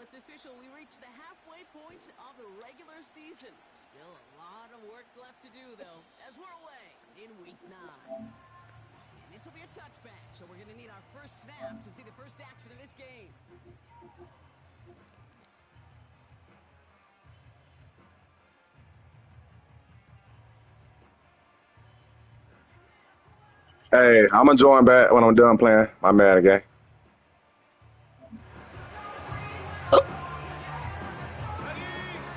it's official. We reached the halfway point of the regular season. Still a lot of work left to do, though, as we're away in Week 9. And this will be a touchback, so we're going to need our first snap to see the first action of this game. Hey, I'm gonna join back when I'm done playing my Madden game.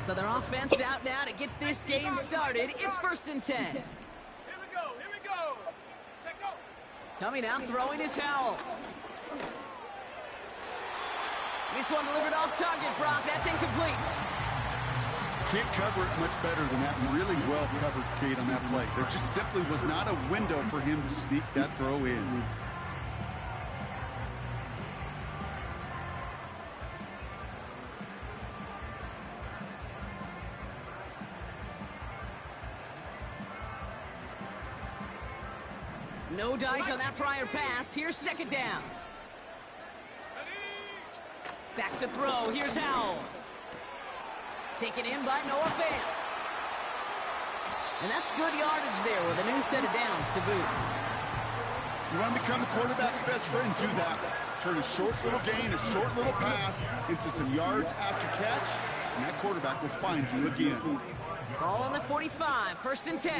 So their offense out now to get this game started. It's 1st and 10. Here we go. Check go. Coming out, throwing his Howell. This one delivered off target, Brock. That's incomplete. Can't cover it much better than that. Really well covered, Kate, on that play. There just simply was not a window for him to sneak that throw in. No dice on that prior pass. Here's 2nd down. Back to throw. Here's Howell. Taken in by Noah Fant. And that's good yardage there with a new set of downs to boot. You want to become the quarterback's best friend, do that. Turn a short little gain, a short little pass into some yards after catch, and that quarterback will find you again. Ball on the 45, 1st and 10.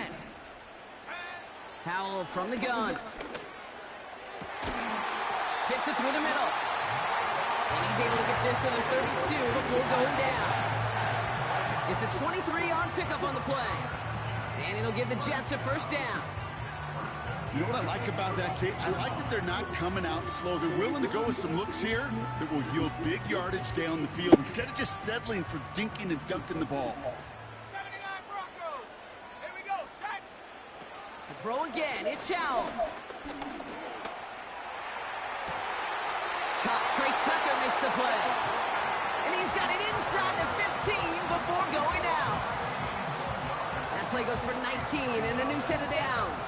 Howell from the gun. Fits it through the middle. And he's able to get this to the 32 before going down. It's a 23-yard pickup on the play. And it'll give the Jets a 1st down. You know what I like about that, Kate? I like that they're not coming out slow. They're willing to go with some looks here that will yield big yardage down the field instead of just settling for dinking and dunking the ball. 79 Broncos. Here we go. Sack. To throw again, it's Howell. Trey Tucker makes the play. And he's got it inside the 15 before going out. That play goes for 19 and a new set of downs.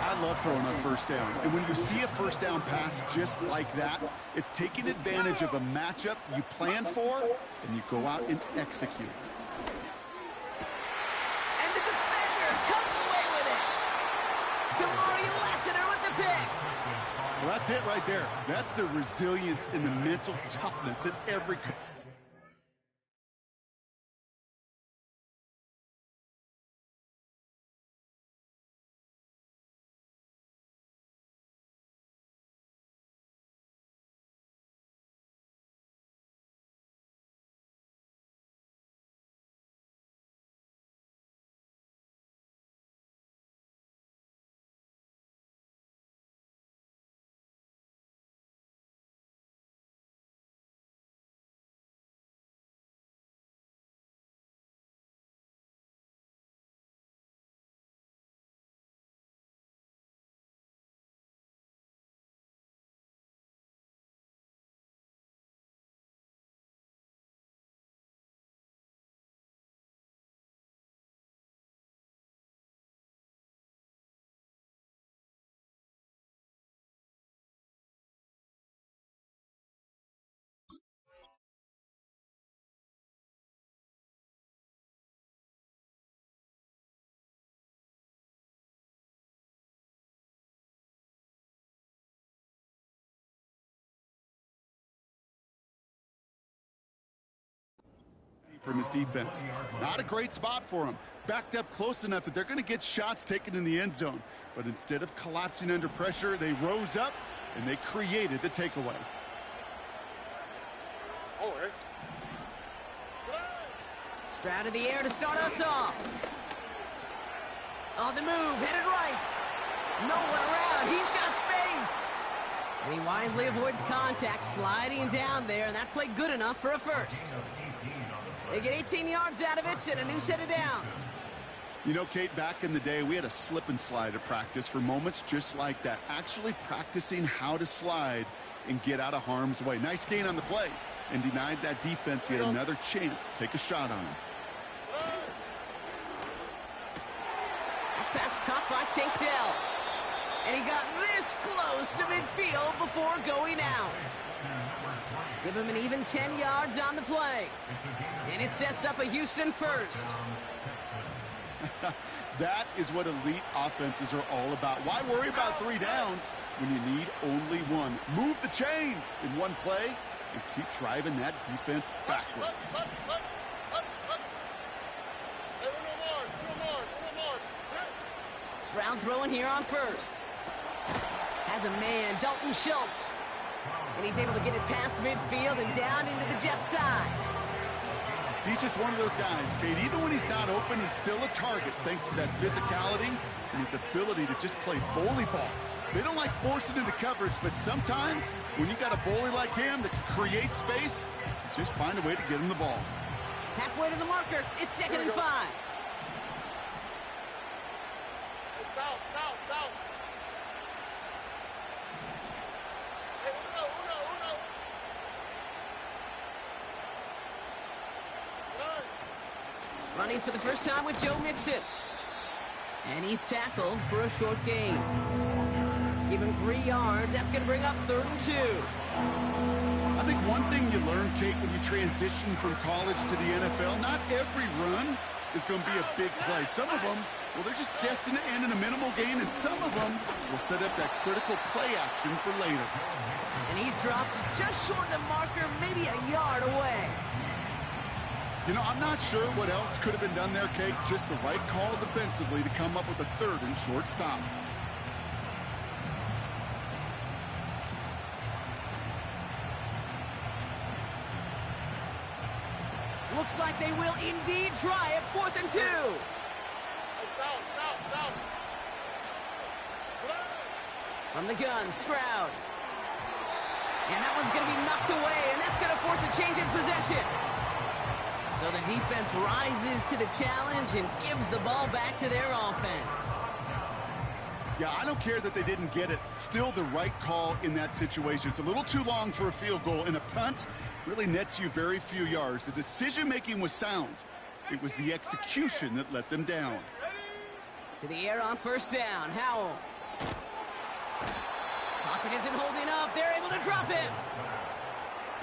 I love throwing on 1st down. And when you see a 1st down pass just like that, it's taking advantage of a matchup you plan for, and you go out and execute. And the defender comes away with it. Kamari Lassiter with the pick. Well, that's it right there. That's the resilience and the mental toughness in every... from his defense. Not a great spot for him. Backed up close enough that they're going to get shots taken in the end zone. But instead of collapsing under pressure, they rose up and they created the takeaway. Stroud in the air to start us off. On the move, headed right. No one around. He's got space. And he wisely avoids contact, sliding down there, and that played good enough for a 1st. They get 18 yards out of it and a new set of downs. You know, Kate, back in the day, we had a slip and slide at practice for moments just like that. Actually practicing how to slide and get out of harm's way. Nice gain on the play and denied that defense yet another chance to take a shot on him. Pass caught by Tank Dell. And he got this close to midfield before going out. Give him an even 10 yards on the play. And it sets up a Houston first. That is what elite offenses are all about. Why worry about 3 downs when you need only 1? Move the chains in one play and keep driving that defense backwards. Stroud throwing here on first. Has a man, Dalton Schultz. And he's able to get it past midfield and down into the Jets side. He's just one of those guys, Kate. Even when he's not open, he's still a target thanks to that physicality and his ability to just play bully ball. They don't like forcing into coverage, but sometimes when you got a bully like him that can create space, you just find a way to get him the ball. Halfway to the marker. It's 2nd and 5. Running for the first time with Joe Mixon. And he's tackled for a short gain. Give him 3 yards. That's going to bring up 3rd and 2. I think one thing you learn, Kate, when you transition from college to the NFL, not every run is going to be a big play. Some of them, well, they're just destined to end in a minimal gain, and some of them will set up that critical play action for later. And he's dropped just short of the marker, maybe a yard away. You know, I'm not sure what else could have been done there, Kate. Just the right call defensively to come up with a 3rd and short stop. Looks like they will indeed try at 4th and 2. From the gun, Stroud. And that one's going to be knocked away, and that's going to force a change in possession. So the defense rises to the challenge and gives the ball back to their offense. Yeah, I don't care that they didn't get it. Still the right call in that situation. It's a little too long for a field goal, and a punt really nets you very few yards. The decision-making was sound. It was the execution that let them down. To the air on first down. Howell. Pocket isn't holding up. They're able to drop him.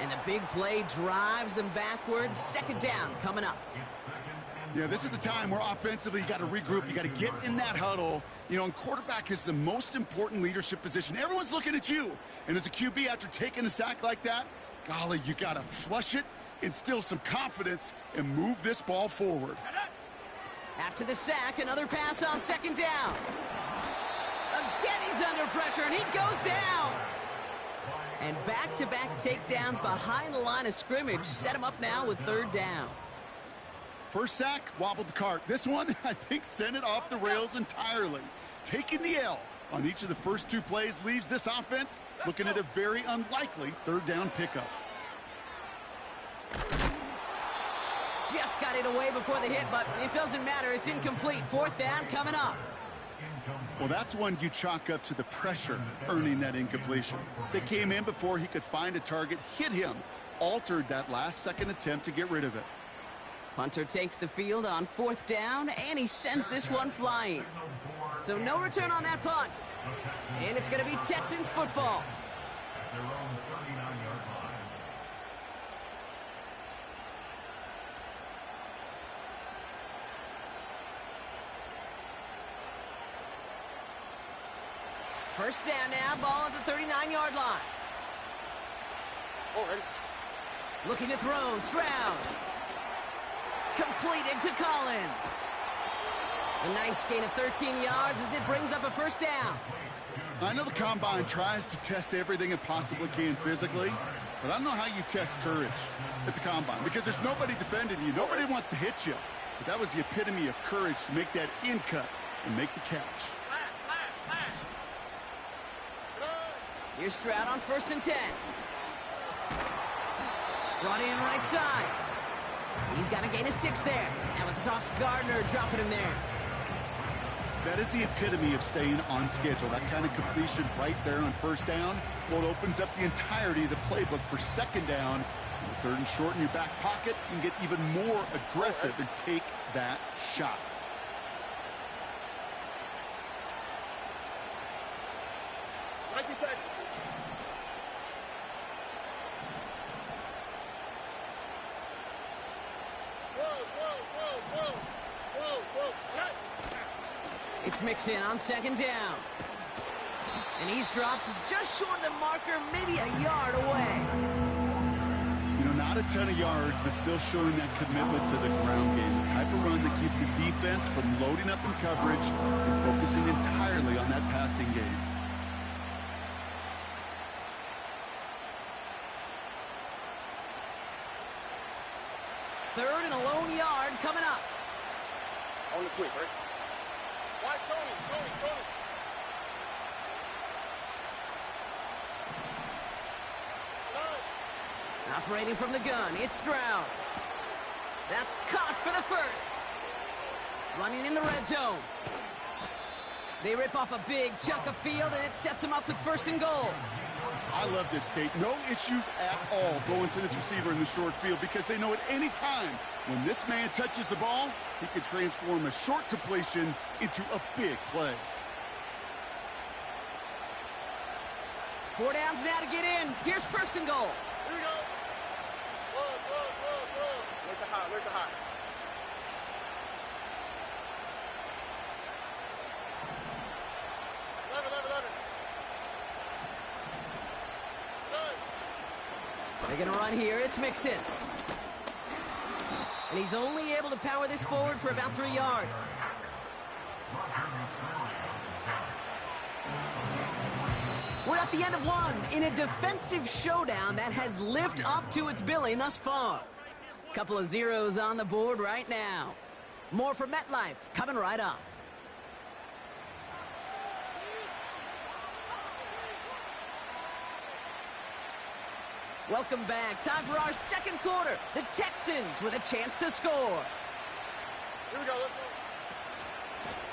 And the big play drives them backwards. 2nd down coming up. Yeah, this is a time where offensively you got to regroup. You got to get in that huddle. You know, and quarterback is the most important leadership position. Everyone's looking at you. And as a QB, after taking a sack like that, golly, you got to flush it, instill some confidence, and move this ball forward. After the sack, another pass on 2nd down. Again, he's under pressure, and he goes down. And back-to-back takedowns behind the line of scrimmage set him up now with 3rd down. First sack, wobbled the cart. This one, I think, sent it off the rails entirely. Taking the L on each of the first 2 plays leaves this offense looking at a very unlikely 3rd down pickup. Just got it away before the hit, but it doesn't matter. It's incomplete. 4th down coming up. Well, that's one you chalk up to the pressure earning that incompletion. They came in before he could find a target, hit him, altered that last-second attempt to get rid of it. Punter takes the field on 4th down, and he sends this one flying. So no return on that punt. And it's going to be Texans football. First down now, ball at the 39-yard line. Already. Looking to throw, Stroud. Completed to Collins. A nice gain of 13 yards as it brings up a first down. I know the Combine tries to test everything it possibly can physically, but I don't know how you test courage at the Combine because there's nobody defending you. Nobody wants to hit you. But that was the epitome of courage to make that in cut and make the catch. Here's Stroud on 1st and 10. Brought in right side. He's got a gain of 6 there. That was Sauce Gardner dropping him there. That is the epitome of staying on schedule. That kind of completion right there on first down. Well, it opens up the entirety of the playbook for 2nd down. And 3rd and short in your back pocket, you can get even more aggressive and take that shot. It's Mixon on second down. And he's dropped just short of the marker, maybe a yard away. You know, not a ton of yards, but still showing that commitment to the ground game. The type of run that keeps the defense from loading up in coverage and focusing entirely on that passing game. Third and a lone yard coming up. On the quick, right? Why, Tony. Operating from the gun, it's Stroud. That's caught for the first. Running in the red zone. They rip off a big chunk of field, and it sets them up with first and goal. I love this, Kate. No issues at all going to this receiver in the short field because they know at any time when this man touches the ball, he can transform a short completion into a big play. 4 downs now to get in. Here's first and goal. Here we go. Whoa. Where's the high? They're going to run here. It's Mixon. And he's only able to power this forward for about 3 yards. We're at the end of one in a defensive showdown that has lived up to its billing thus far. Couple of zeros on the board right now. More for MetLife coming right up. Welcome back. Time for our second quarter. The Texans with a chance to score. Here we go. Let's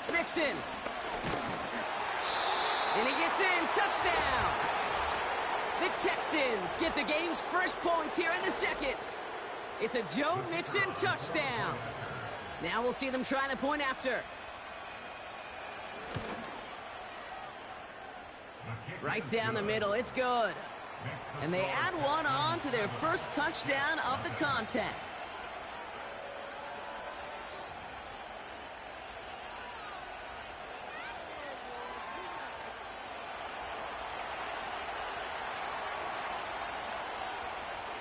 go. Mixon. And he gets in. Touchdown. The Texans get the game's first points here in the second. It's a Joe Mixon touchdown. Now we'll see them try the point after. Right down the middle. It's good. And they add one on to their first touchdown of the contest.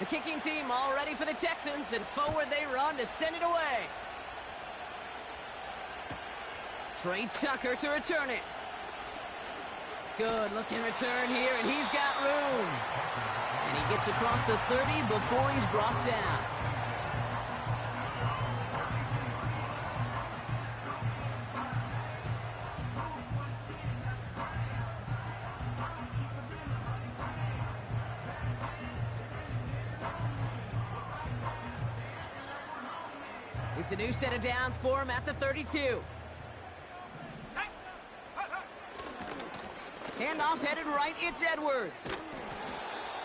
The kicking team all ready for the Texans, and forward they run to send it away. Trey Tucker to return it. Good looking return here, and he's got room. And he gets across the 30 before he's brought down. It's a new set of downs for him at the 32. Handoff headed right, it's Edwards.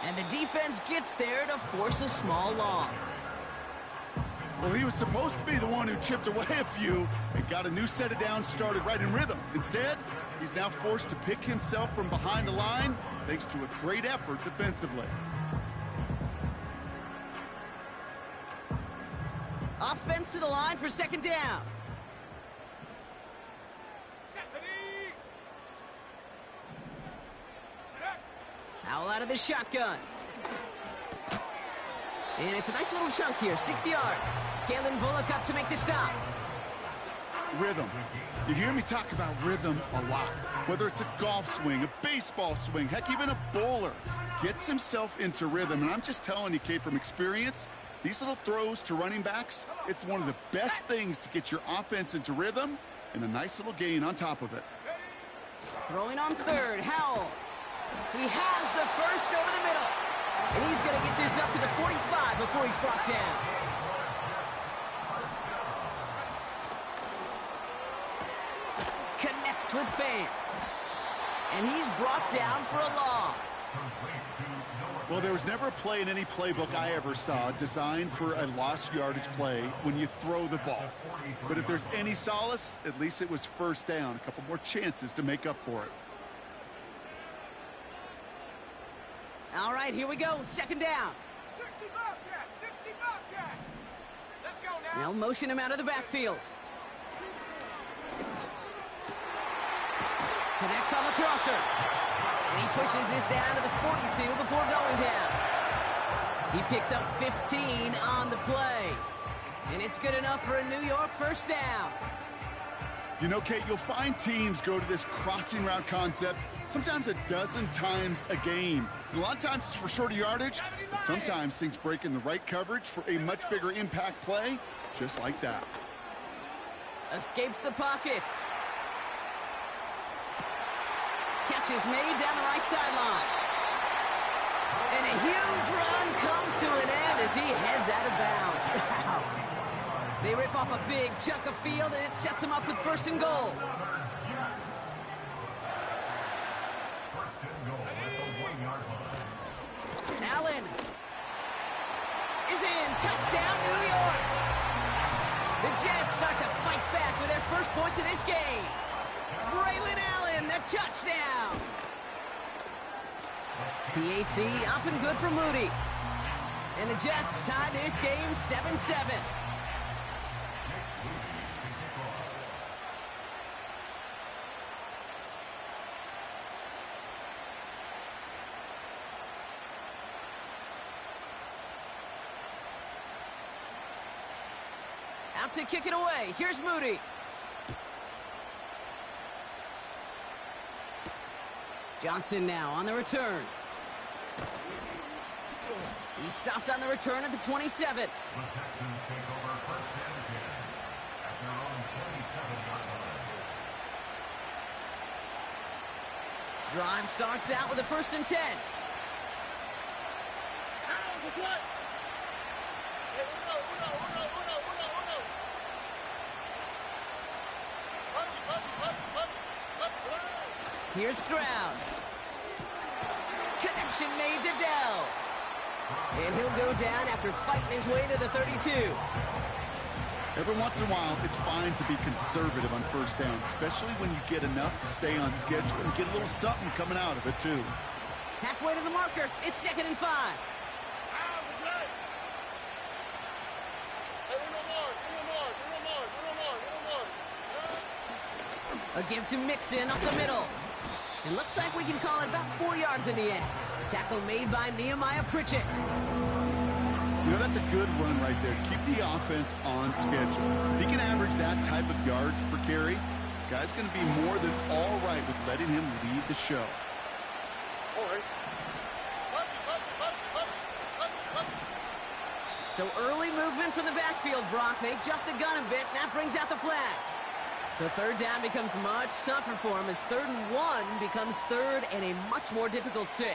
And the defense gets there to force a small loss. Well, he was supposed to be the one who chipped away a few and got a new set of downs started right in rhythm. Instead, he's now forced to pick himself from behind the line thanks to a great effort defensively. Offense to the line for second down. Howell out of the shotgun. And it's a nice little chunk here, 6 yards. Kalen Bullock up to make the stop. Rhythm. You hear me talk about rhythm a lot. Whether it's a golf swing, a baseball swing, heck, even a bowler gets himself into rhythm. And I'm just telling you, Kate, from experience, these little throws to running backs, it's one of the best things to get your offense into rhythm and a nice little gain on top of it. Throwing on third, Howell. He has the first over the middle. And he's going to get this up to the 45 before he's brought down. Connects with Fant. And he's brought down for a loss. Well, there was never a play in any playbook I ever saw designed for a lost yardage play when you throw the ball. But if there's any solace, at least it was first down. A couple more chances to make up for it. All right, here we go. Second down. 60 Bobcat. Let's They'll motion him out of the backfield. Connects on the crosser. And he pushes this down to the 42 before going down. He picks up 15 on the play. And it's good enough for a New York first down. You know, Kate, you'll find teams go to this crossing route concept sometimes a dozen times a game. And a lot of times it's for shorter yardage, but sometimes things break in the right coverage for a much bigger impact play, just like that. Escapes the pocket. Catch is made down the right sideline. And a huge run comes to an end as he heads out of bounds. Wow. They rip off a big chunk of field, and it sets him up with first and goal. Allen is in. Touchdown, New York. The Jets start to fight back with their first points of this game. Braylon Allen, the touchdown. PAT up and good for Moody. And the Jets tie this game 7-7. Out to kick it away. Here's Moody. Johnson now on the return. He stopped on the return at the 27. Drive starts out with a 1st and 10. Here's Stroud. Connection made to Dell. And he'll go down after fighting his way to the 32. Every once in a while, it's fine to be conservative on first down, especially when you get enough to stay on schedule and get a little something coming out of it, too. Halfway to the marker. It's 2nd and 5. A give to Mixon up the middle. It looks like we can call it about 4 yards in the end. Tackle made by Nehemiah Pritchett. You know, that's a good run right there. Keep the offense on schedule. If he can average that type of yards per carry, this guy's going to be more than all right with letting him lead the show. So early movement from the backfield, Brock. They jumped the gun a bit, and that brings out the flag. So 3rd down becomes much tougher for him as 3rd and 1 becomes 3rd and a much more difficult 6.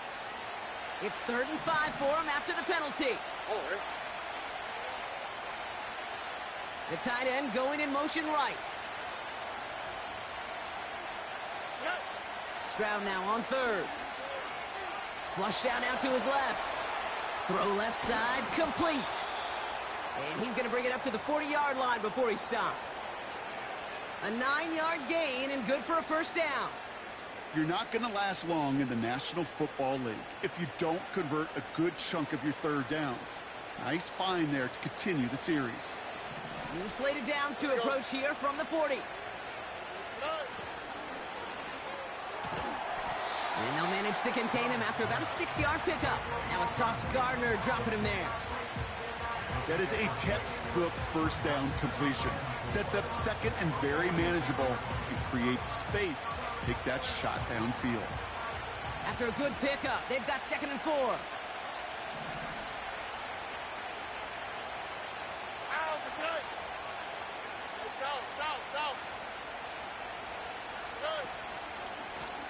It's 3rd and 5 for him after the penalty. The tight end going in motion right. Stroud now on 3rd. Flush down out to his left. Throw left side, complete. And he's going to bring it up to the 40-yard line before he stopped. A 9-yard gain and good for a first down. You're not going to last long in the National Football League if you don't convert a good chunk of your 3rd downs. Nice find there to continue the series. New slated downs to approach here from the 40. And they'll manage to contain him after about a 6-yard pickup. Now a Sauce Gardner dropping him there. That is a textbook first down completion. Sets up 2nd and very manageable and creates space to take that shot downfield. After a good pickup, they've got 2nd and 4.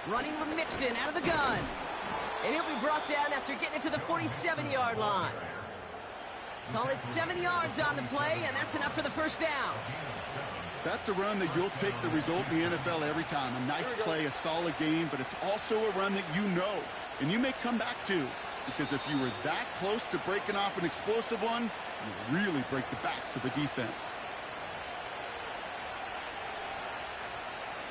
Running with Mixon out of the gun. And he'll be brought down after getting it to the 47-yard line. Call it 7 yards on the play, and that's enough for the first down. That's a run that you'll take the result in the NFL every time. A nice play, a solid game, but it's also a run that you know, and you may come back to, because if you were that close to breaking off an explosive one, you really break the backs of the defense.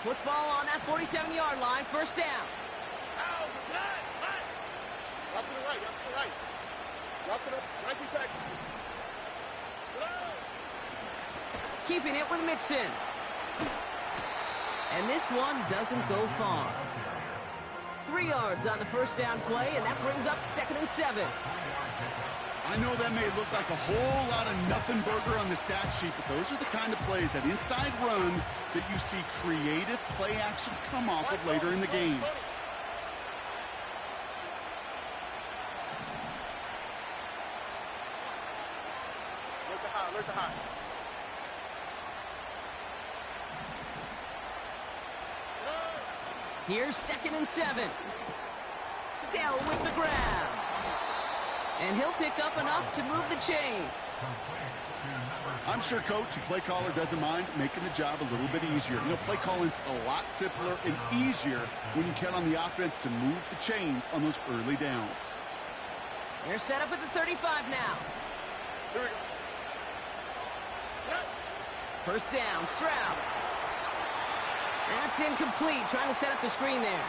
Football on that 47-yard line, first down. Drop to the right, drop to the right. Drop to the right, keeping it with Mixon. And this one doesn't go far. 3 yards on the first down play, and that brings up 2nd and 7. I know that may look like a whole lot of nothing burger on the stat sheet, but those are the kind of plays, that inside run, that you see creative play action come off of later in the game. Alert the high. Here's 2nd and 7. Dell with the grab. And he'll pick up enough to move the chains. I'm sure coach and play caller doesn't mind making the job a little bit easier. You know, play calling's a lot simpler and easier when you count on the offense to move the chains on those early downs. They're set up at the 35 now. Here we go. First down, Stroud. That's incomplete, trying to set up the screen there.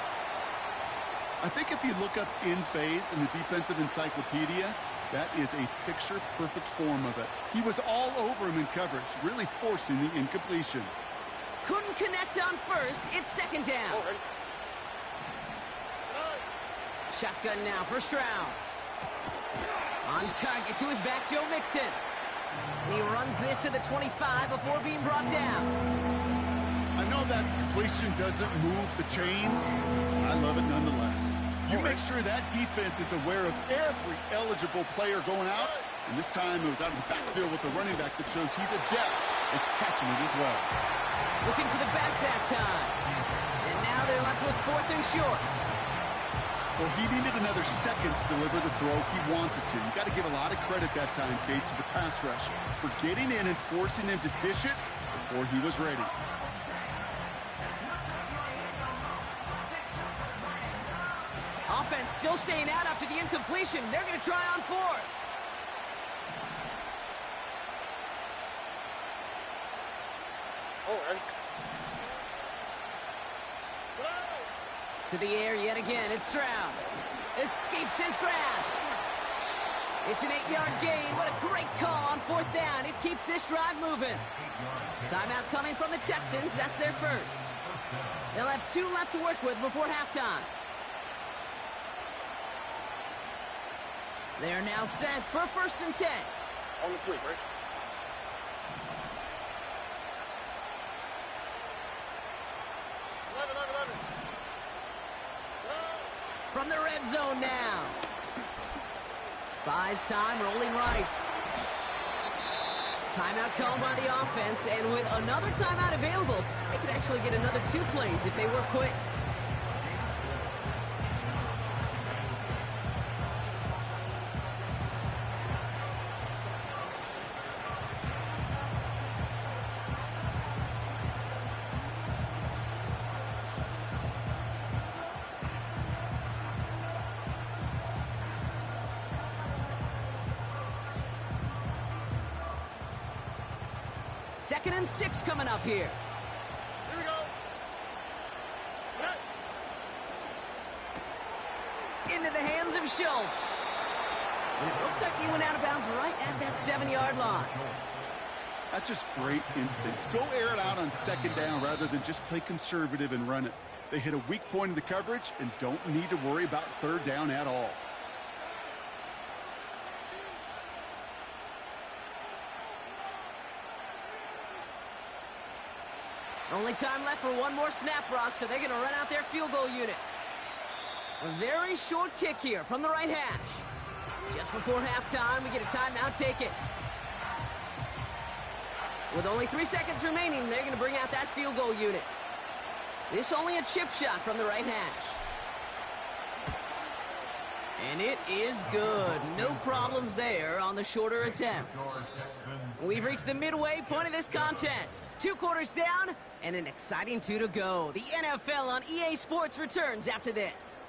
I think if you look up in phase in the defensive encyclopedia, that is a picture-perfect form of it. He was all over him in coverage, really forcing the incompletion. Couldn't connect on first. It's 2nd down. Shotgun now for Stroud. On target to his back, Joe Mixon. And he runs this to the 25 before being brought down. I know that completion doesn't move the chains. I love it nonetheless. You make sure that defense is aware of every eligible player going out. And this time it was out of the backfield with the running back that shows he's adept at catching it as well. Looking for the back that time. And now they're left with 4th and short. Well, he needed another second to deliver the throw he wanted to. You got to give a lot of credit that time, Kate, to the pass rush for getting in and forcing him to dish it before he was ready. Offense still staying out after the incompletion. They're going to try on 4th. To the air yet again. It's Stroud. Escapes his grasp. It's an 8-yard gain. What a great call on 4th down. It keeps this drive moving. Timeout coming from the Texans. That's their first. They'll have 2 left to work with before halftime. They're now set for 1st and 10. On the quick, right? From the red zone now. Buys time, rolling right. Timeout called by the offense, and with another timeout available, they could actually get another 2 plays if they were quick. Second and 6 coming up here. Here we go. Into the hands of Schultz. And it looks like he went out of bounds right at that 7-yard line. That's just great instincts. Go air it out on 2nd down rather than just play conservative and run it. They hit a weak point in the coverage and don't need to worry about 3rd down at all. Only time left for one more snap, Brock, so they're going to run out their field goal unit. A very short kick here from the right hash. Just before halftime, we get a timeout taken. With only 3 seconds remaining, they're going to bring out that field goal unit. This only a chip shot from the right hash. And it is good. No problems there on the shorter attempt. We've reached the midway point of this contest. 2 quarters down and an exciting 2 to go. The NFL on EA Sports returns after this.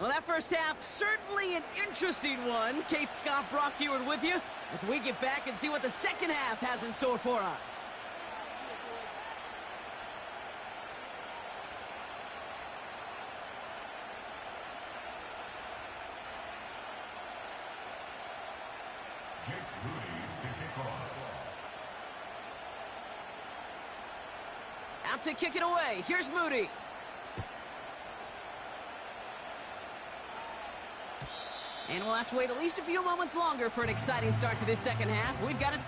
Well, that first half, certainly an interesting one. Kate Scott, Brock Eward with you as we get back and see what the second half has in store for us. Out to kick it away. Here's Moody. And we'll have to wait at least a few moments longer for an exciting start to this second half. We've got it.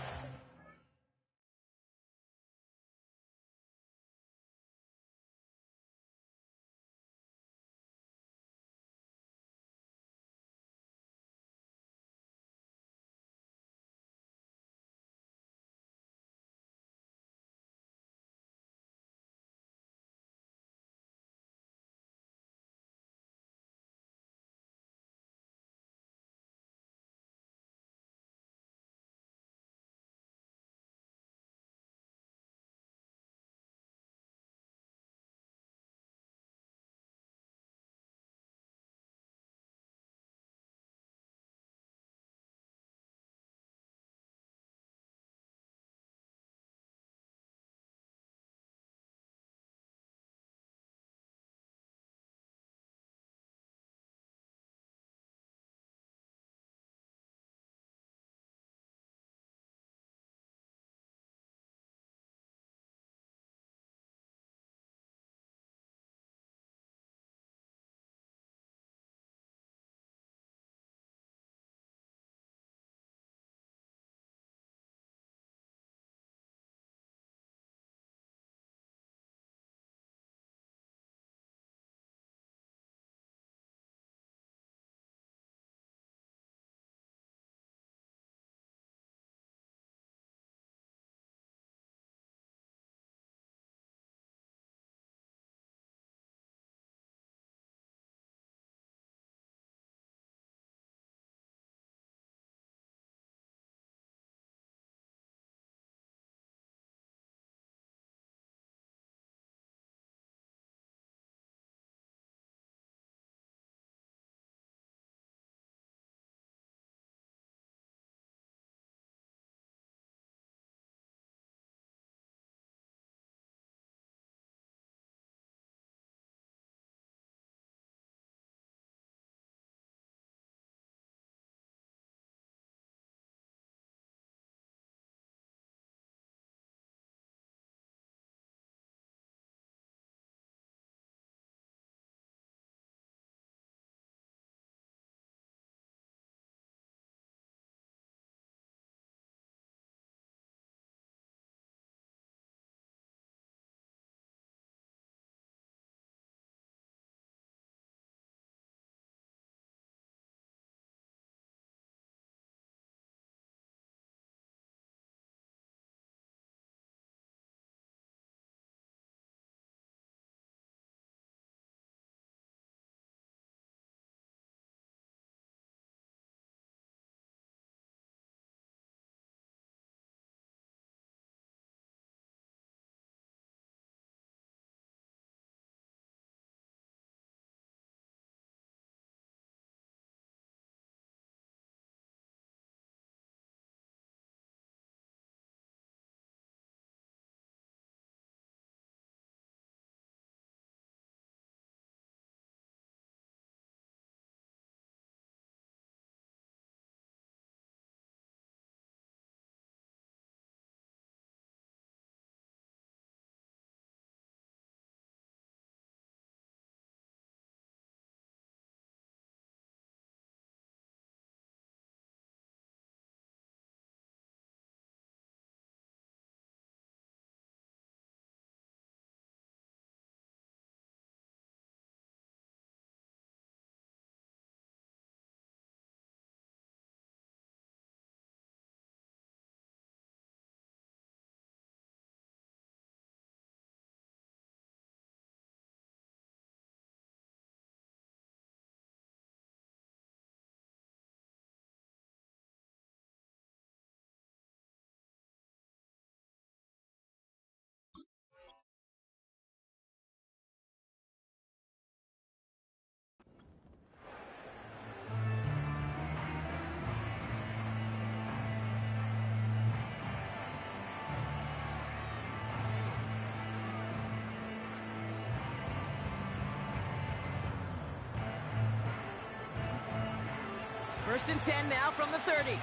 First and 10 now from the 30. Here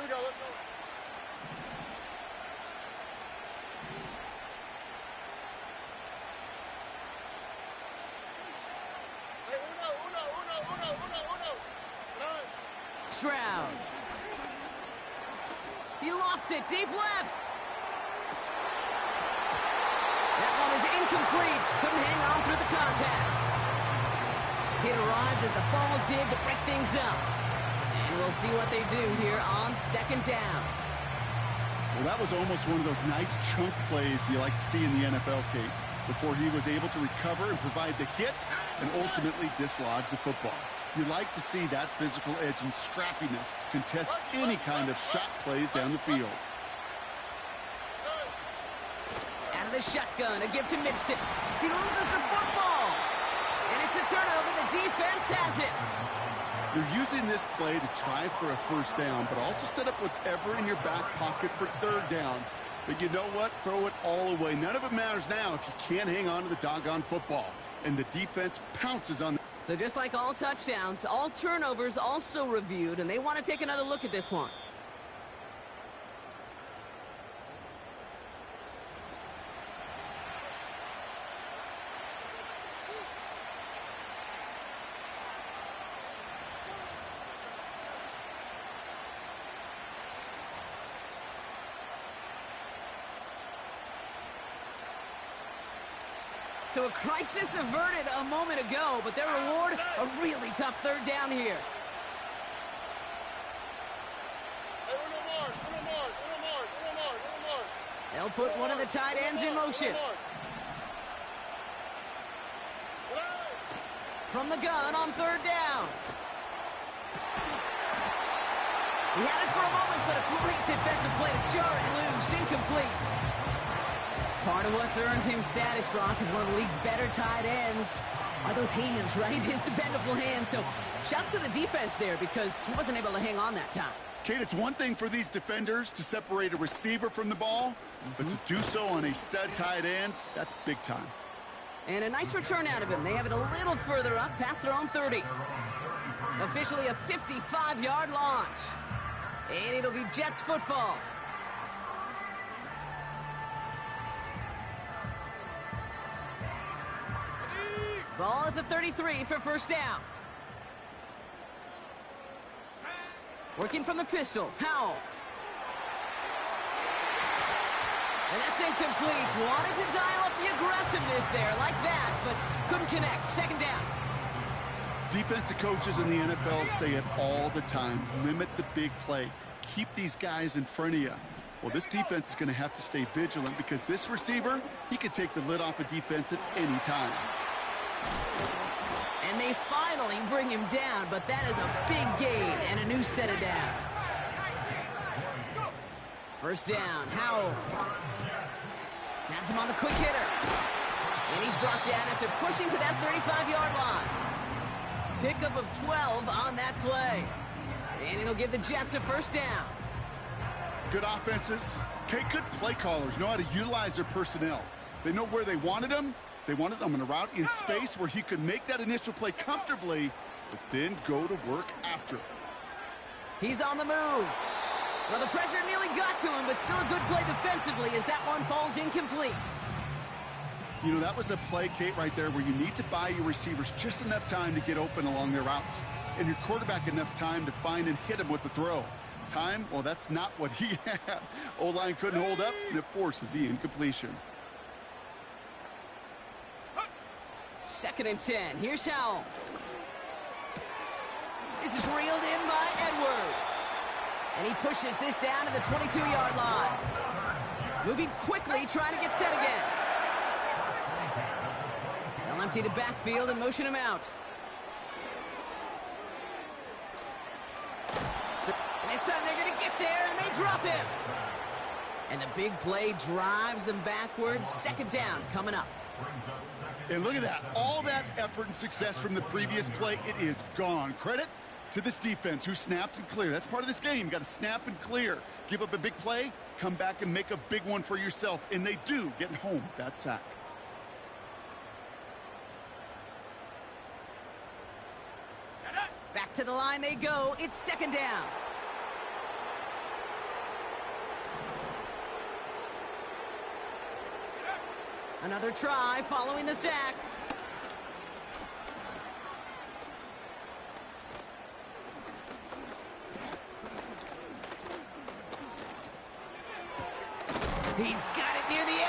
we go. Let's go. Hey, uno. Stroud. He lofts it deep left. That one is incomplete. Couldn't hang on through the contact. It arrived as the ball did to break things up. And we'll see what they do here on second down. Well, that was almost one of those nice chunk plays you like to see in the NFL, Kate, before he was able to recover and provide the hit and ultimately dislodge the football. You like to see that physical edge and scrappiness to contest any kind of shot plays down the field. Out of the shotgun, a give to Mixon. He loses the football. And it's a turnover. The defense has it. You're using this play to try for a first down, but also set up whatever in your back pocket for third down. But you know what? Throw it all away. None of it matters now if you can't hang on to the doggone football. And the defense pounces on. So just like all touchdowns, all turnovers also reviewed, and they want to take another look at this one. So a crisis averted a moment ago, but their reward, a really tough third down here. Hey, uno more. They'll put one of the tight ends in motion. From the gun on third down. He had it for a moment, but a great defensive play to jar it loose. Incomplete. Part of what's earned him status, Brock, is one of the league's better tight ends. Are those hands, right? His dependable hands. So shouts to the defense there because he wasn't able to hang on that time. Kate, it's one thing for these defenders to separate a receiver from the ball, but to do so on a stud tight end, that's big time. And a nice return out of him. They have it a little further up, past their own 30. Officially a 55-yard launch. And it'll be Jets football. Ball at the 33 for first down. Working from the pistol, Howell. And that's incomplete. Wanted to dial up the aggressiveness there like that, but couldn't connect. Second down. Defensive coaches in the NFL say it all the time. Limit the big play. Keep these guys in front of you. Well, this defense is going to have to stay vigilant because this receiver, he could take the lid off a defense at any time. And they finally bring him down, but that is a big gain and a new set of downs. First down, Howell. Has him on the quick hitter. And he's brought down after pushing to that 35-yard line. Pickup of 12 on that play. And it'll give the Jets a first down. Good offenses. Okay, good play callers know how to utilize their personnel. They know where they wanted them. They wanted him in a route in space where he could make that initial play comfortably, but then go to work after. He's on the move. Well, the pressure nearly got to him, but still a good play defensively as that one falls incomplete. You know, that was a play, Kate, right there where you need to buy your receivers just enough time to get open along their routes, and your quarterback enough time to find and hit him with the throw. Time, well, that's not what he had. O-line couldn't hold up, and it forces the incompletion. Second and 10. Here's Howell. This is reeled in by Edwards. And he pushes this down to the 22-yard line. Moving quickly, trying to get set again. They'll empty the backfield and motion him out. And this time they're going to get there, and they drop him. And the big play drives them backwards. Second down coming up. And look at that. All that effort and success from the previous play, it is gone. Credit to this defense who snapped and cleared. That's part of this game. You got to snap and clear. Give up a big play, come back and make a big one for yourself. And they do, getting home with that sack. To the line they go. It's second down. Another try following the sack. He's got it near the 8.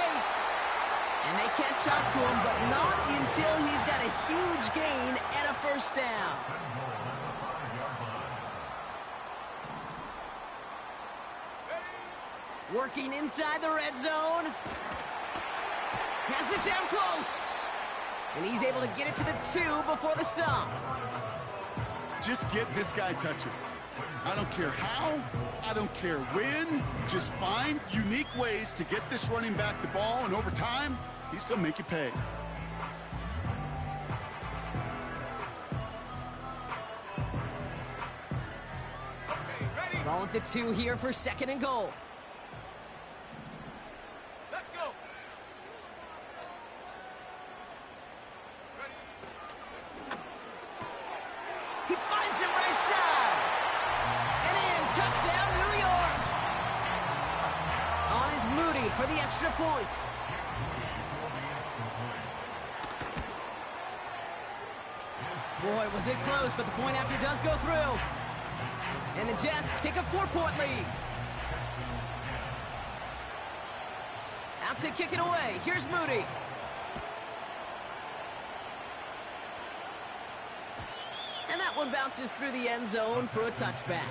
And they catch up to him, but not until he's got a huge gain and a first down. Working inside the red zone. Has it down close. And he's able to get it to the 2 before the stop. Just get this guy touches. I don't care how, I don't care when. Just find unique ways to get this running back the ball, and over time, he's going to make you pay. Ball at the 2 here for second and goal. Let's go. He finds him right side. And in, touchdown, New York. On is Moody for the extra point. Boy, was it close, but the point after does go through. And the Jets take a 4-point lead. Out to kick it away. Here's Moody. And that one bounces through the end zone for a touchback.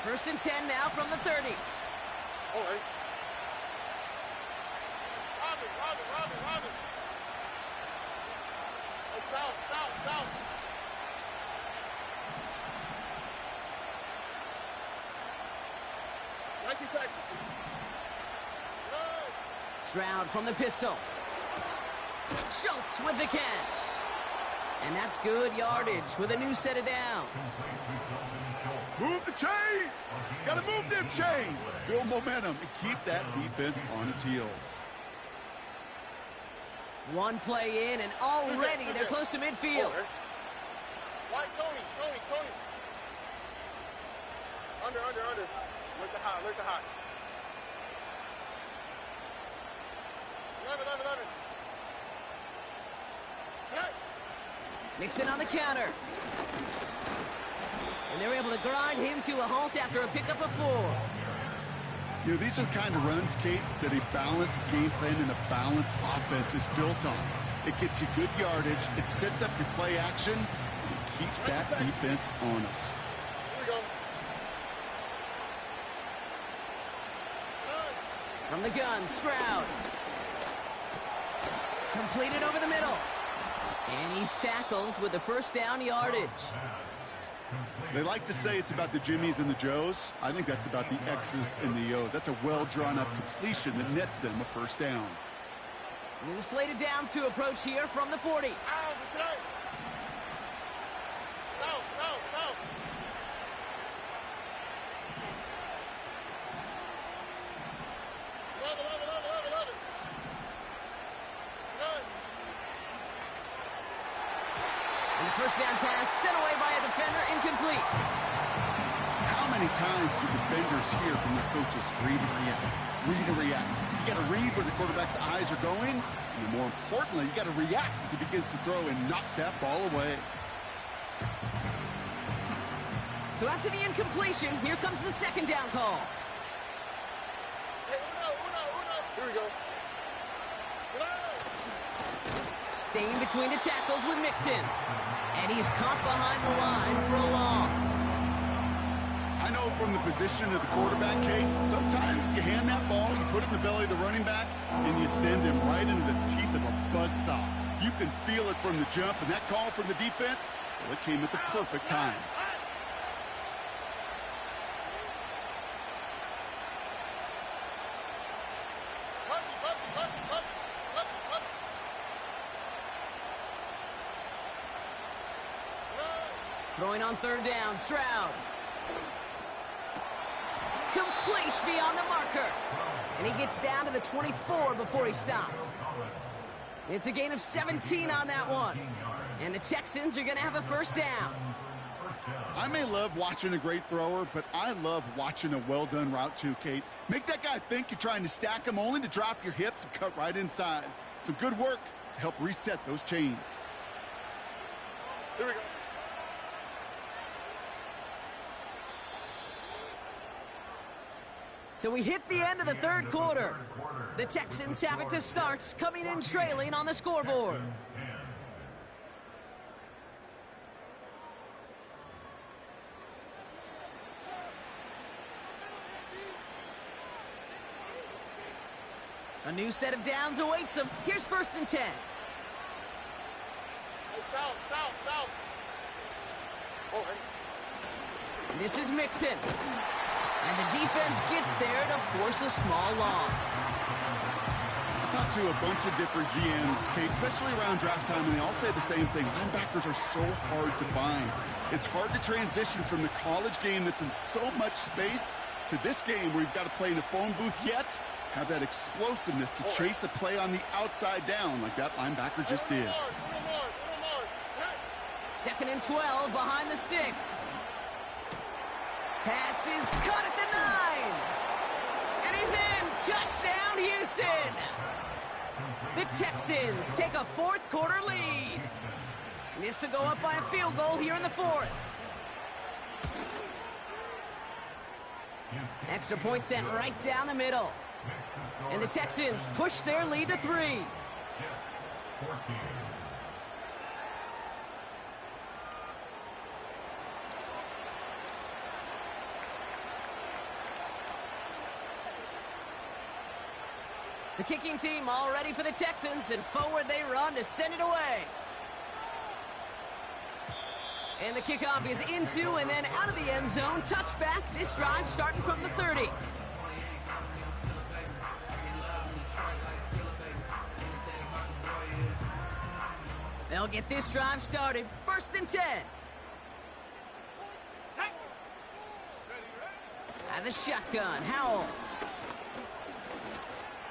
First and 10 now from the 30. All right. Robin. Oh, south. Texas. Stroud from the pistol. Schultz with the catch. And that's good yardage with a new set of downs. Move the chains! Gotta move them chains! Build momentum and keep that defense on its heels. One play in, and already they're close to midfield. White, Tony. Under. Look the high. 11. Nixon on the counter. And they're able to grind him to a halt after a pickup of 4. You know, these are the kind of runs, Kate, that a balanced game plan and a balanced offense is built on. It gets you good yardage, it sets up your play action, it keeps that defense honest. Here we go. From the gun, Stroud. Completed over the middle. And he's tackled with the first down yardage. They like to say it's about the Jimmies and the Joes. I think that's about the X's and the O's. That's a well-drawn-up completion that nets them a first down. New slate of downs to approach here from the 40. No. Love it. And the first down pass sent away by a defender, incomplete. How many times do defenders hear from their coaches, read and react? You got to read where the quarterback's eyes are going, and more importantly, you got to react as he begins to throw and knock that ball away. So after the incompletion, here comes the second down call. Hey, Uno. Here we go. Staying between the tackles with Mixon. And he's caught behind the line for a loss. I know from the position of the quarterback, Kate, sometimes you hand that ball, you put it in the belly of the running back, and you send him right into the teeth of a buzzsaw. You can feel it from the jump, and that call from the defense, well, it came at the perfect time. Throwing on third down, Stroud. Complete beyond the marker. And he gets down to the 24 before he stopped. It's a gain of 17 on that one. And the Texans are going to have a first down. I may love watching a great thrower, but I love watching a well-done route too, Kate. Make that guy think you're trying to stack him only to drop your hips and cut right inside. Some good work to help reset those chains. Here we go. So we hit the end of the third quarter. The Texans have it to start, coming in trailing on the scoreboard. A new set of downs awaits them. Here's 1st and 10. Hey, south. Oh, hey. This is Mixon. And the defense gets there to force a small loss. I talked to a bunch of different GMs, Kate, especially around draft time, and they all say the same thing. Linebackers are so hard to find. It's hard to transition from the college game that's in so much space to this game where you've got to play in a phone booth yet have that explosiveness to chase a play on the outside down like that linebacker just did. 2nd and 12 behind the sticks. Pass is cut at the 9. And he's in. Touchdown, Houston. The Texans take a 4th quarter lead. Missed to go up by a field goal here in the 4th. Extra point sent right down the middle. And the Texans push their lead to 3. The kicking team all ready for the Texans, and forward they run to send it away. And the kickoff is into and then out of the end zone. Touchback. This drive starting from the 30. They'll get this drive started. 1st and 10. Out of the shotgun, Howell.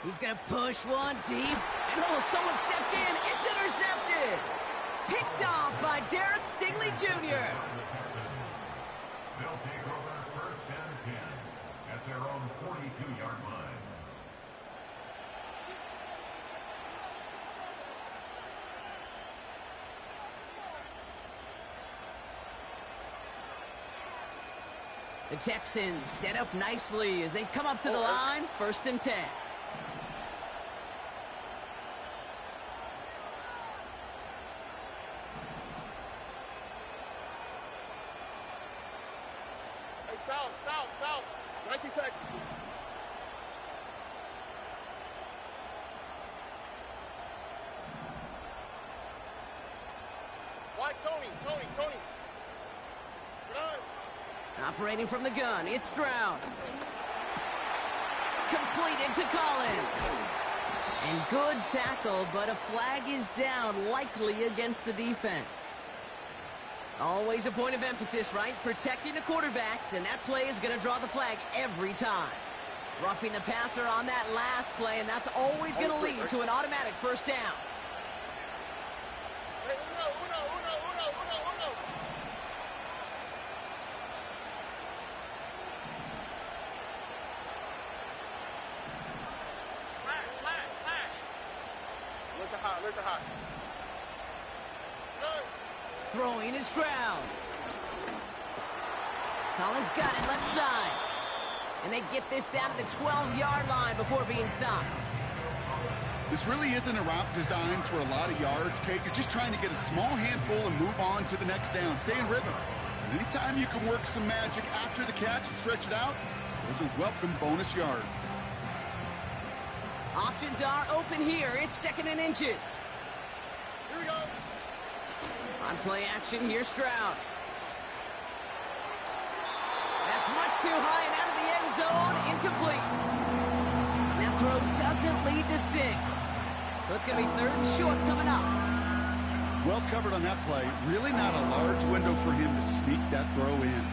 He's going to push one deep. And oh, someone stepped in. It's intercepted. Picked off by Derek Stingley Jr. They'll take over 1st and 10 at their own 42-yard line. The Texans set up nicely as they come up to the line. 1st and 10. South. 19 Texas. Why, Tony. Operating from the gun, it's Stroud. Completed to Collins. And good tackle, but a flag is down, likely against the defense. Always a point of emphasis, right? Protecting the quarterbacks, and that play is going to draw the flag every time. Roughing the passer on that last play, and that's always going to lead to an automatic 1st down. Hey, uno. Flash. Look at hot. Throwing is Stroud. Collins got it left side. And they get this down to the 12-yard line before being stopped. This really isn't a route designed for a lot of yards, Kate. You're just trying to get a small handful and move on to the next down. Stay in rhythm. And anytime you can work some magic after the catch and stretch it out, those are welcome bonus yards. Options are open here. It's 2nd and inches. Here we go. On play action, here's Stroud. That's much too high and out of the end zone. Incomplete. That throw doesn't lead to 6. So it's going to be 3rd and short coming up. Well covered on that play. Really not a large window for him to sneak that throw in.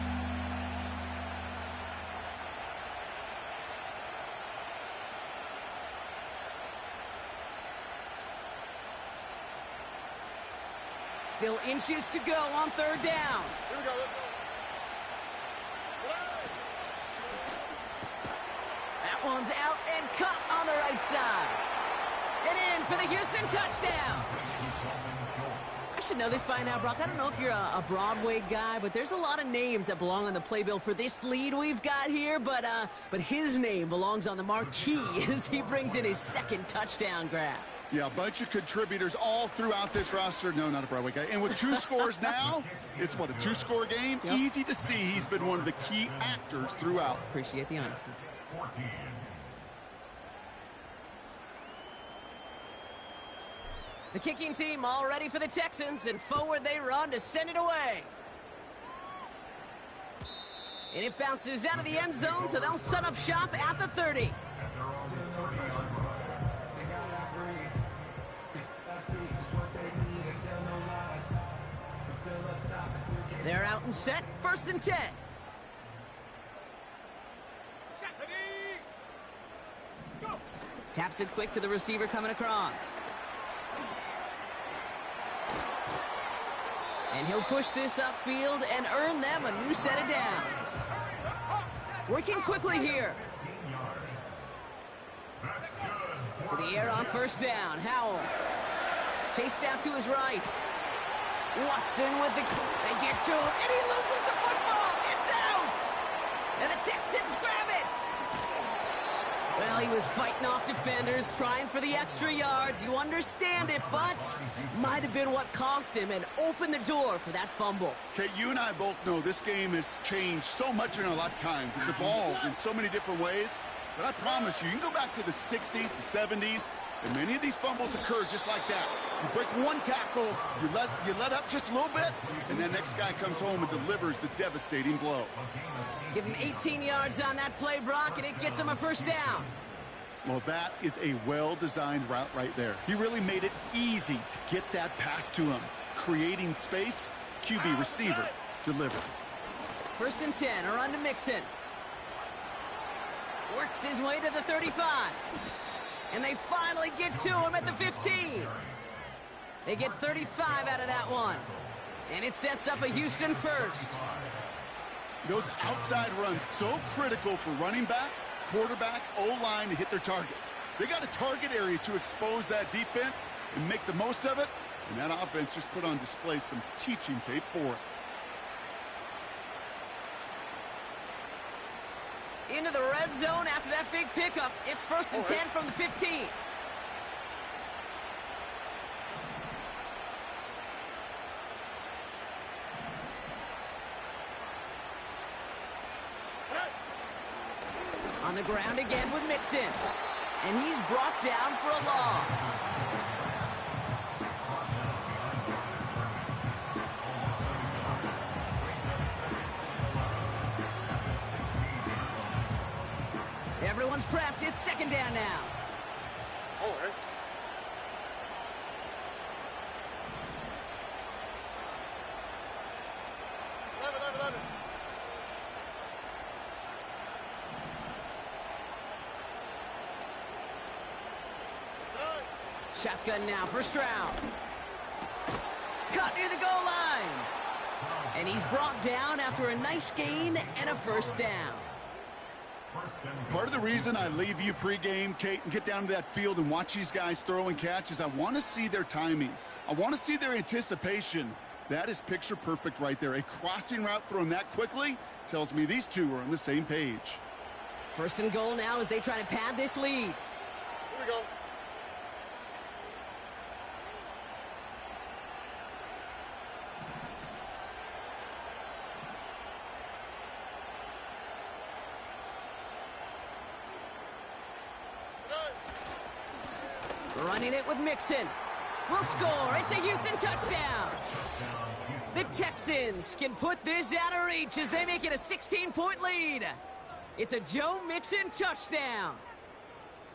Still inches to go on third down. Here we go. Let's go. That one's out and cut on the right side. And in for the Houston touchdown. I should know this by now, Brock. I don't know if you're a Broadway guy, but there's a lot of names that belong on the playbill for this lead we've got here. But his name belongs on the marquee as he brings in his second touchdown grab. Yeah, a bunch of contributors all throughout this roster. No, not a Broadway guy. And with 2 scores now, it's what, a 2-score game? Yep. Easy to see he's been one of the key actors throughout. Appreciate the honesty. 14. The kicking team all ready for the Texans, and forward they run to send it away. And it bounces out of the end zone, so they'll set up shop at the 30. At their own 30-yard line. They're out and set, 1st and 10. Go. Taps it quick to the receiver coming across. And he'll push this upfield and earn them a new set of downs. Working quickly here. 15 yards. That's good. To the air on 1st down. Howell. Chased out to his right. Watson with the... They get to him, and he loses the football. It's out! And the Texans grab it! Well, he was fighting off defenders, trying for the extra yards. You understand it, but might have been what cost him and opened the door for that fumble. Okay, you and I both know this game has changed so much in our lifetimes. It's evolved in so many different ways. But I promise you can go back to the 60s, the 70s, and many of these fumbles occur just like that. You break one tackle, you let up just a little bit, and then next guy comes home and delivers the devastating blow. Give him 18 yards on that play, Brock, and it gets him a 1st down. Well, that is a well-designed route right there. He really made it easy to get that pass to him. Creating space, QB receiver, deliver. 1st and 10, a run to Mixon. Works his way to the 35. And they finally get to him at the 15. They get 35 out of that one. And it sets up a Houston 1st. Those outside runs so critical for running back, quarterback, O-line to hit their targets. They got a target area to expose that defense and make the most of it. And that offense just put on display some teaching tape for it. Into the red zone after that big pickup. It's 1st and 10 from the 15. On the ground again with Mixon. And he's brought down for a loss. Everyone's prepped. It's 2nd down now. All right. Shotgun now for Stroud. Cut near the goal line. And he's brought down after a nice gain and a 1st down. Part of the reason I leave you pregame, Kate, and get down to that field and watch these guys throw and catch is I want to see their timing. I want to see their anticipation. That is picture perfect right there. A crossing route thrown that quickly tells me these two are on the same page. 1st and goal now as they try to pad this lead. Here we go. Running it with Mixon. Will score. It's a Houston touchdown. The Texans can put this out of reach as they make it a 16-point lead. It's a Joe Mixon touchdown.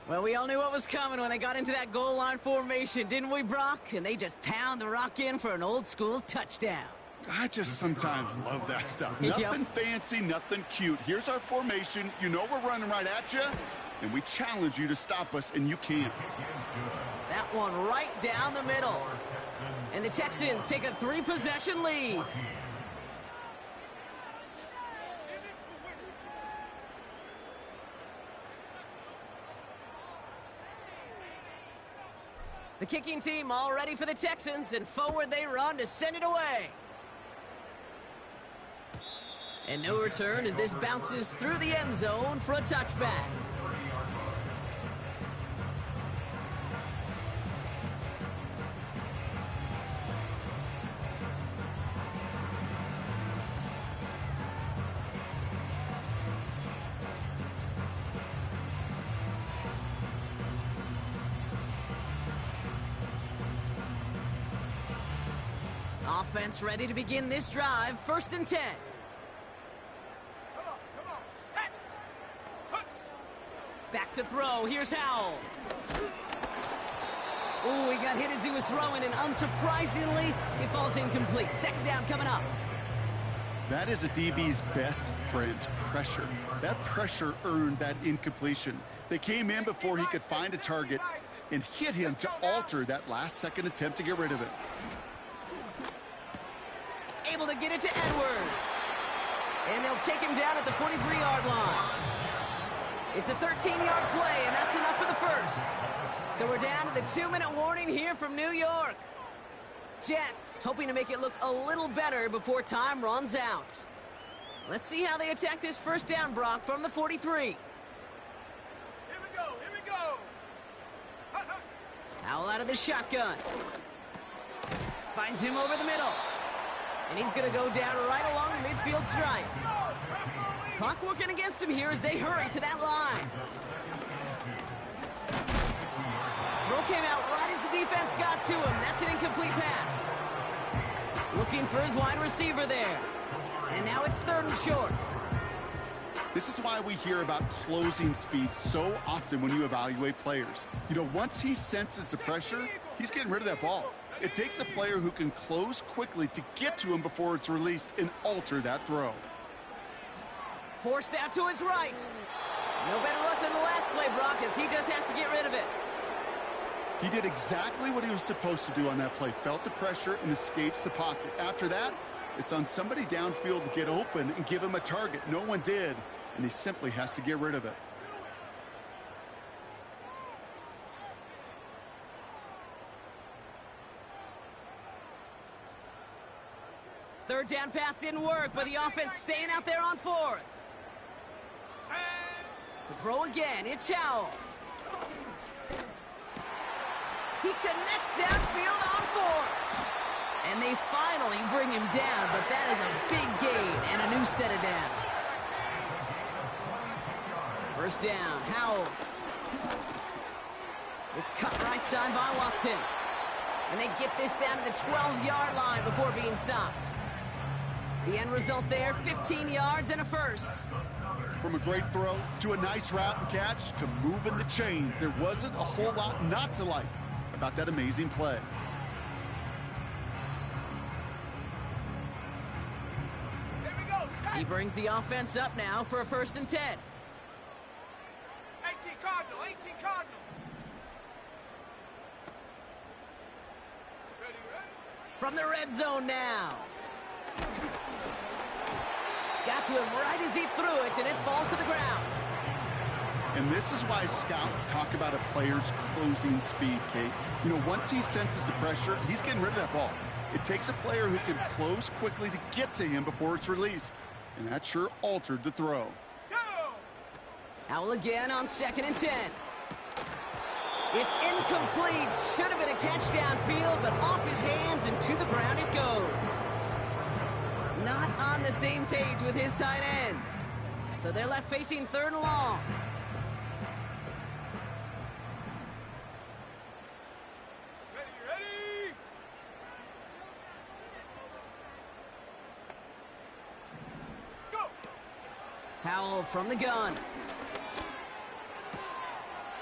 Well, we all knew what was coming when they got into that goal line formation, didn't we, Brock? And they just pound the rock in for an old-school touchdown. I just sometimes love that stuff. Nothing fancy, nothing cute. Here's our formation. You know we're running right at you, and we challenge you to stop us, and you can't. That one right down the middle. And the Texans take a 3-possession lead. The kicking team all ready for the Texans, and forward they run to send it away. And no return as this bounces through the end zone for a touchback. Offense ready to begin this drive. 1st and 10. Come on, set. Back to throw. Here's Howell. Ooh, he got hit as he was throwing, and unsurprisingly, it falls incomplete. 2nd down coming up. That is a DB's best friend, pressure. That pressure earned that incompletion. They came in before he could find a target and hit him to alter that last-second attempt to get rid of it. Able to get it to Edwards. And they'll take him down at the 43-yard line. It's a 13-yard play, and that's enough for the first. So we're down to the 2-minute warning here from New York. Jets hoping to make it look a little better before time runs out. Let's see how they attack this 1st down, Brock, from the 43. Here we go. Howell out of the shotgun. Finds him over the middle. And he's going to go down right along the midfield stripe. Clock working against him here as they hurry to that line. Throw came out right as the defense got to him. That's an incomplete pass. Looking for his wide receiver there. And now it's 3rd and short. This is why we hear about closing speed so often when you evaluate players. You know, once he senses the pressure, he's getting rid of that ball. It takes a player who can close quickly to get to him before it's released and alter that throw. Forced out to his right. No better luck than the last play, Brock, as he just has to get rid of it. He did exactly what he was supposed to do on that play. Felt the pressure and escapes the pocket. After that, it's on somebody downfield to get open and give him a target. No one did, and he simply has to get rid of it. Third down pass didn't work, but the offense staying out there on 4th. To throw again, it's Howell. He connects downfield on 4th. And they finally bring him down, but that is a big gain and a new set of downs. 1st down, Howell. It's cut right side by Watson. And they get this down to the 12-yard line before being stopped. The end result there, 15 yards and a first. From a great throw to a nice route and catch to moving the chains, there wasn't a whole lot not to like about that amazing play. Here we go, set. He brings the offense up now for a 1st and 10. 18 Cardinal. Ready? From the red zone now. Got to him right as he threw it, and it falls to the ground. And this is why scouts talk about a player's closing speed, Kate. You know, once he senses the pressure, he's getting rid of that ball. It takes a player who can close quickly to get to him before it's released. And that sure altered the throw. Go! Howell again on 2nd and 10. It's incomplete. Should have been a catch downfield, but off his hands and to the ground it goes. Not on the same page with his tight end. So they're left facing 3rd and long. Ready? Go! Howell from the gun.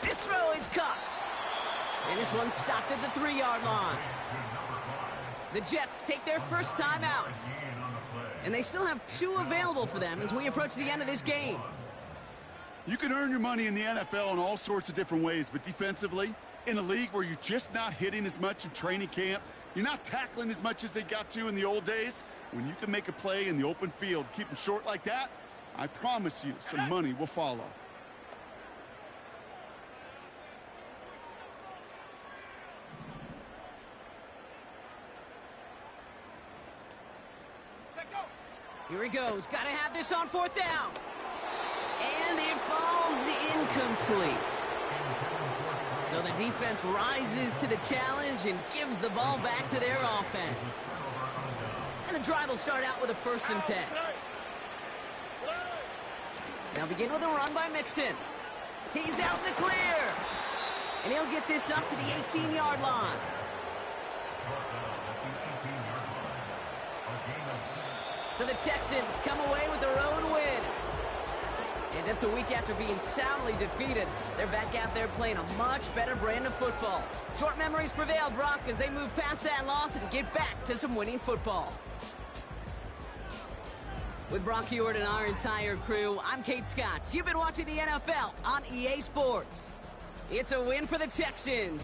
This throw he's caught. And this one's stopped at the 3-yard line. The Jets take their first time out. And they still have 2 available for them as we approach the end of this game. You can earn your money in the NFL in all sorts of different ways, but defensively, in a league where you're just not hitting as much in training camp, you're not tackling as much as they got to in the old days, when you can make a play in the open field, keep them short like that, I promise you some money will follow. Here he goes. Got to have this on 4th down. And it falls incomplete. So the defense rises to the challenge and gives the ball back to their offense. And the drive will start out with a 1st and 10. Now begin with a run by Mixon. He's out in the clear. And he'll get this up to the 18-yard line. So the Texans come away with their own win. And just a week after being soundly defeated, they're back out there playing a much better brand of football. Short memories prevail, Brock, as they move past that loss and get back to some winning football. With Brock Heward and our entire crew, I'm Kate Scott. You've been watching the NFL on EA Sports. It's a win for the Texans.